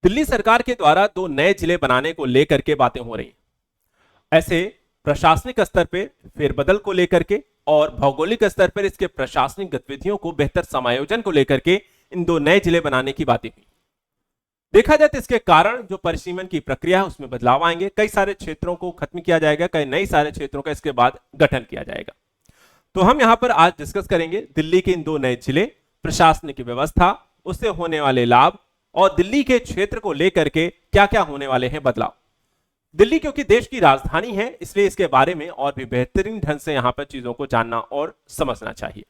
दिल्ली सरकार के द्वारा 2 नए जिले बनाने को लेकर के बातें हो रही हैं। ऐसे प्रशासनिक स्तर पे फेरबदल को लेकर के और भौगोलिक स्तर पर इसके प्रशासनिक गतिविधियों को बेहतर समायोजन को लेकर के इन 2 नए जिले बनाने की बातें हुई। देखा जाए तो इसके कारण जो परिसीमन की प्रक्रिया है उसमें बदलाव आएंगे, कई सारे क्षेत्रों को खत्म किया जाएगा, कई नई सारे क्षेत्रों का इसके बाद गठन किया जाएगा। तो हम यहां पर आज डिस्कस करेंगे दिल्ली के इन 2 नए जिले, प्रशासनिक व्यवस्था, उससे होने वाले लाभ और दिल्ली के क्षेत्र को लेकर के क्या क्या होने वाले हैं बदलाव। दिल्ली क्योंकि देश की राजधानी है, इसलिए इसके बारे में और भी बेहतरीन ढंग से यहां पर चीजों को जानना और समझना चाहिए।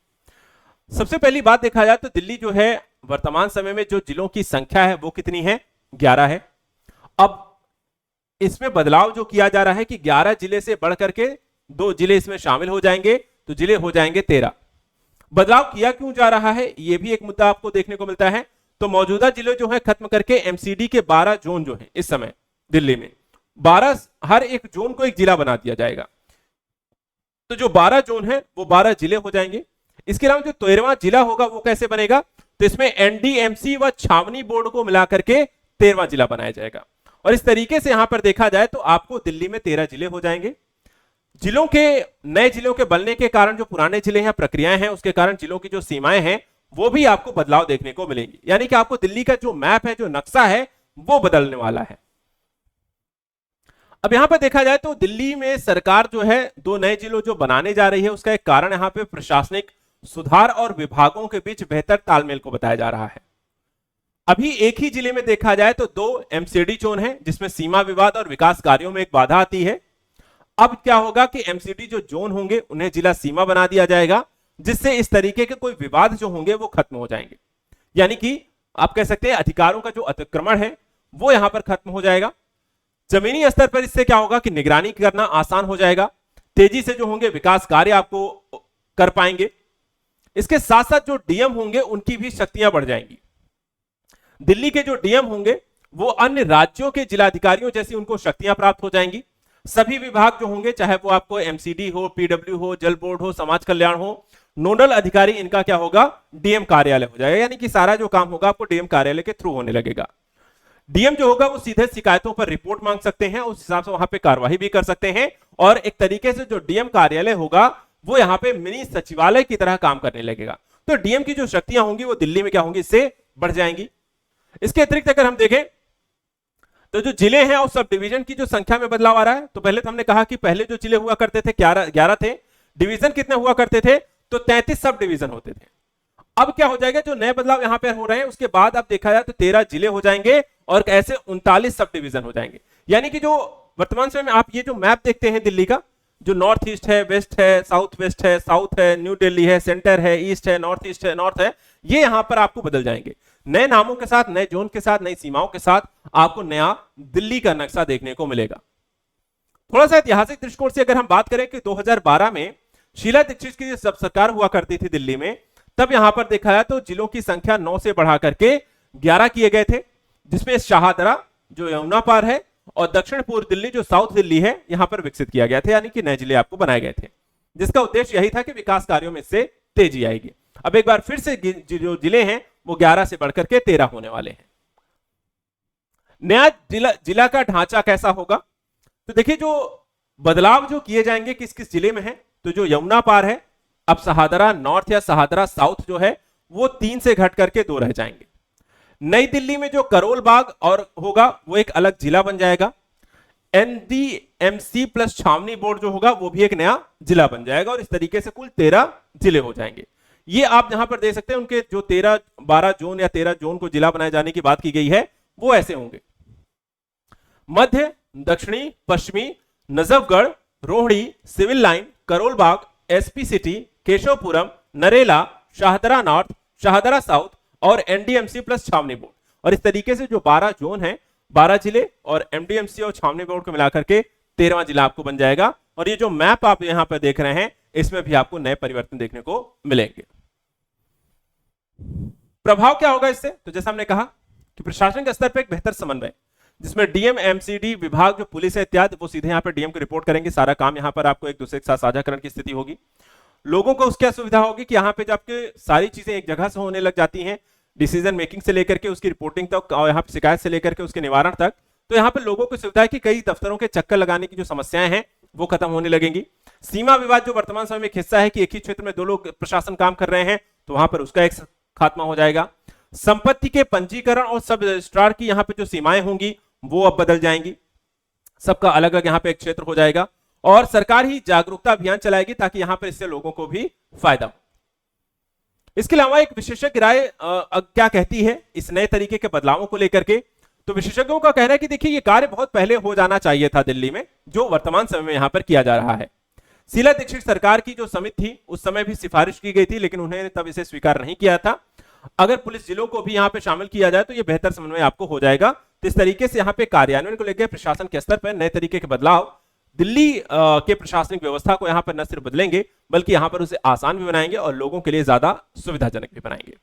सबसे पहली बात देखा जाए तो दिल्ली जो है वर्तमान समय में जो जिलों की संख्या है वो कितनी है, 11 है। अब इसमें बदलाव जो किया जा रहा है कि 11 जिले से बढ़कर के 2 जिले इसमें शामिल हो जाएंगे, तो जिले हो जाएंगे 13। बदलाव किया क्यों जा रहा है, यह भी एक मुद्दा आपको देखने को मिलता है। तो मौजूदा जिले जो है खत्म करके एमसीडी के 12 जोन जो है इस समय दिल्ली में 12, हर एक जोन को एक जिला बना दिया जाएगा। तो जो 12 जोन है वो 12 जिले हो जाएंगे। इसके अलावा जो 13वां जिला होगा वो कैसे बनेगा, तो इसमें एनडीएमसी व छावनी बोर्ड को मिलाकर के 13वां जिला बनाया जाएगा। और इस तरीके से यहां पर देखा जाए तो आपको दिल्ली में 13 जिले हो जाएंगे। जिलों के नए जिलों के बनने के कारण जो पुराने जिले हैं, प्रक्रियाएं हैं, उसके कारण जिलों की जो सीमाएं हैं वो भी आपको बदलाव देखने को मिलेंगी। यानी कि आपको दिल्ली का जो मैप है, जो नक्शा है, वो बदलने वाला है। अब यहां पर देखा जाए तो दिल्ली में सरकार जो है 2 नए जिलों जो बनाने जा रही है, उसका एक कारण यहां पे प्रशासनिक सुधार और विभागों के बीच बेहतर तालमेल को बताया जा रहा है। अभी एक ही जिले में देखा जाए तो 2 एमसीडी जोन है, जिसमें सीमा विवाद और विकास कार्यों में एक बाधा आती है। अब क्या होगा कि एमसीडी जो जोन होंगे उन्हें जिला सीमा बना दिया जाएगा, जिससे इस तरीके के कोई विवाद जो होंगे वो खत्म हो जाएंगे। यानी कि आप कह सकते हैं अधिकारों का जो अतिक्रमण है वो यहां पर खत्म हो जाएगा। जमीनी स्तर पर इससे क्या होगा कि निगरानी करना आसान हो जाएगा, तेजी से जो होंगे विकास कार्य आपको कर पाएंगे। इसके साथ साथ जो डीएम होंगे उनकी भी शक्तियां बढ़ जाएंगी। दिल्ली के जो डीएम होंगे वो अन्य राज्यों के जिलाधिकारियों जैसी उनको शक्तियां प्राप्त हो जाएंगी। सभी विभाग जो होंगे, चाहे वो आपको एमसीडी हो, पीडब्ल्यू हो, जल बोर्ड हो, समाज कल्याण हो, नोडल अधिकारी इनका क्या होगा, डीएम कार्यालय हो जाएगा। यानी कि सारा जो काम होगा आपको डीएम कार्यालय के थ्रू होने लगेगा। डीएम जो होगा वो सीधे शिकायतों पर रिपोर्ट मांग सकते हैं, उस हिसाब से वहां पे कार्रवाई भी कर सकते हैं। और एक तरीके से जो डीएम कार्यालय होगा वो यहाँ पे मिनी सचिवालय की तरह काम करने लगेगा। तो डीएम की जो शक्तियां होंगी वो दिल्ली में क्या होंगी, इससे बढ़ जाएंगी। इसके अतिरिक्त अगर हम देखें तो जो जिले हैं और सब डिवीजन की जो संख्या में बदलाव आ रहा है। तो पहले तो हमने कहा कि पहले जो जिले हुआ करते थे 11 थे, डिवीजन कितने हुआ करते थे, तो 33 सब डिवीजन होते थे। अब क्या हो जाएगा, जो नए बदलाव यहां पर हो रहे हैं उसके बाद अब देखा जाए तो 13 जिले हो जाएंगे और ऐसे 39 सब डिवीजन हो जाएंगे। यानी कि जो वर्तमान समय में आप ये जो मैप देखते हैं दिल्ली का, जो नॉर्थ ईस्ट है, वेस्ट है, साउथ वेस्ट है, साउथ है, न्यू दिल्ली है, सेंटर है, ईस्ट है, नॉर्थ ईस्ट है, नॉर्थ है, ये यहां पर आपको बदल जाएंगे। नए नामों के साथ, नए जोन के साथ, नई सीमाओं के साथ आपको नया दिल्ली का नक्शा देखने को मिलेगा। थोड़ा सा ऐतिहासिक दृष्टिकोण से अगर हम बात करें कि 2012 में शीला दीक्षित की जब सरकार हुआ करती थी दिल्ली में, तब यहां पर देखा जाए तो जिलों की संख्या 9 से बढ़ा करके 11 किए गए थे, जिसमें शाहदरा जो यमुना पार है और दक्षिण पूर्व दिल्ली जो साउथ दिल्ली है यहां पर विकसित किया गया था। यानी कि नए जिले आपको बनाए गए थे, जिसका उद्देश्य यही था कि विकास कार्यों में इससे तेजी आएगी। अब एक बार फिर से जो जिले हैं वो 11 से बढ़कर के 13 होने वाले हैं। नया जिला का ढांचा कैसा होगा, तो देखिए जो बदलाव जो किए जाएंगे किस किस जिले में है, तो जो यमुना पार है, अब सहादरा नॉर्थ या सहादरा साउथ जो है वो 3 से घट करके 2 रह जाएंगे। नई दिल्ली में जो करोल बाग और होगा वो एक अलग जिला बन जाएगा। एनडीएमसी प्लस छावनी बोर्ड जो होगा वो भी एक नया जिला बन जाएगा और इस तरीके से कुल 13 जिले हो जाएंगे। ये आप यहां पर देख सकते हैं उनके जो 12 जोन या 13 जोन को जिला बनाए जाने की बात की गई है वो ऐसे होंगे। मध्य, दक्षिणी, पश्चिमी, Najafgarh, Rohini, civil line, Karol Bagh, SP city, Keshavpuram, Narela, Shahdara north, Shahdara south और एनडीएमसी प्लस छावनी बोर्ड। और इस तरीके से जो 12 जोन है, 12 जिले और एमडीएमसी और छावनी बोर्ड को मिलाकर के 13वां जिला आपको बन जाएगा। और ये जो मैप आप यहां पर देख रहे हैं इसमें भी आपको नए परिवर्तन देखने को मिलेंगे। प्रभाव क्या होगा इससे, तो जैसा हमने कहा कि प्रशासनिक स्तर पर एक बेहतर समन्वय, जिसमें डीएम, एमसीडी विभाग जो पुलिस है इत्यादि वो सीधे यहाँ पर डीएम को रिपोर्ट करेंगे। सारा काम यहाँ पर आपको एक दूसरे के साथ साझाकरण की स्थिति होगी। लोगों को उसकी सुविधा होगी कि यहाँ पे जब आपके सारी चीजें एक जगह से होने लग जाती हैं, डिसीजन मेकिंग से लेकर के उसकी रिपोर्टिंग तक और यहाँ पे शिकायत से लेकर के उसके निवारण तक। तो यहाँ पे लोगों को सुविधा है कि कई दफ्तरों के चक्कर लगाने की जो समस्याएं हैं वो खत्म होने लगेंगी। सीमा विवाद जो वर्तमान समय में एक हिस्सा है कि एक ही क्षेत्र में दो लोग प्रशासन काम कर रहे हैं, तो वहां पर उसका एक खात्मा हो जाएगा। संपत्ति के पंजीकरण और सब रजिस्ट्रार की यहाँ पे जो सीमाएं होंगी वो अब बदल जाएंगी, सबका अलग अलग यहाँ पे एक क्षेत्र हो जाएगा। और सरकार ही जागरूकता अभियान चलाएगी ताकि यहाँ पर इससे लोगों को भी फायदा हो। इसके अलावा एक विशेषज्ञ राय क्या कहती है इस नए तरीके के बदलावों को लेकर के, तो विशेषज्ञों का कहना है कि देखिए ये कार्य बहुत पहले हो जाना चाहिए था दिल्ली में, जो वर्तमान समय में यहां पर किया जा रहा है। शीला दीक्षित सरकार की जो समिति थी उस समय भी सिफारिश की गई थी, लेकिन उन्होंने तब इसे स्वीकार नहीं किया था। अगर पुलिस जिलों को भी यहां पे शामिल किया जाए तो ये बेहतर समन्वय आपको हो जाएगा। तो इस तरीके से यहाँ पे कार्यान्वयन को लेकर प्रशासन के स्तर पर नए तरीके के बदलाव दिल्ली के प्रशासनिक व्यवस्था को यहाँ पर न सिर्फ बदलेंगे बल्कि यहाँ पर उसे आसान भी बनाएंगे और लोगों के लिए ज्यादा सुविधाजनक भी बनाएंगे।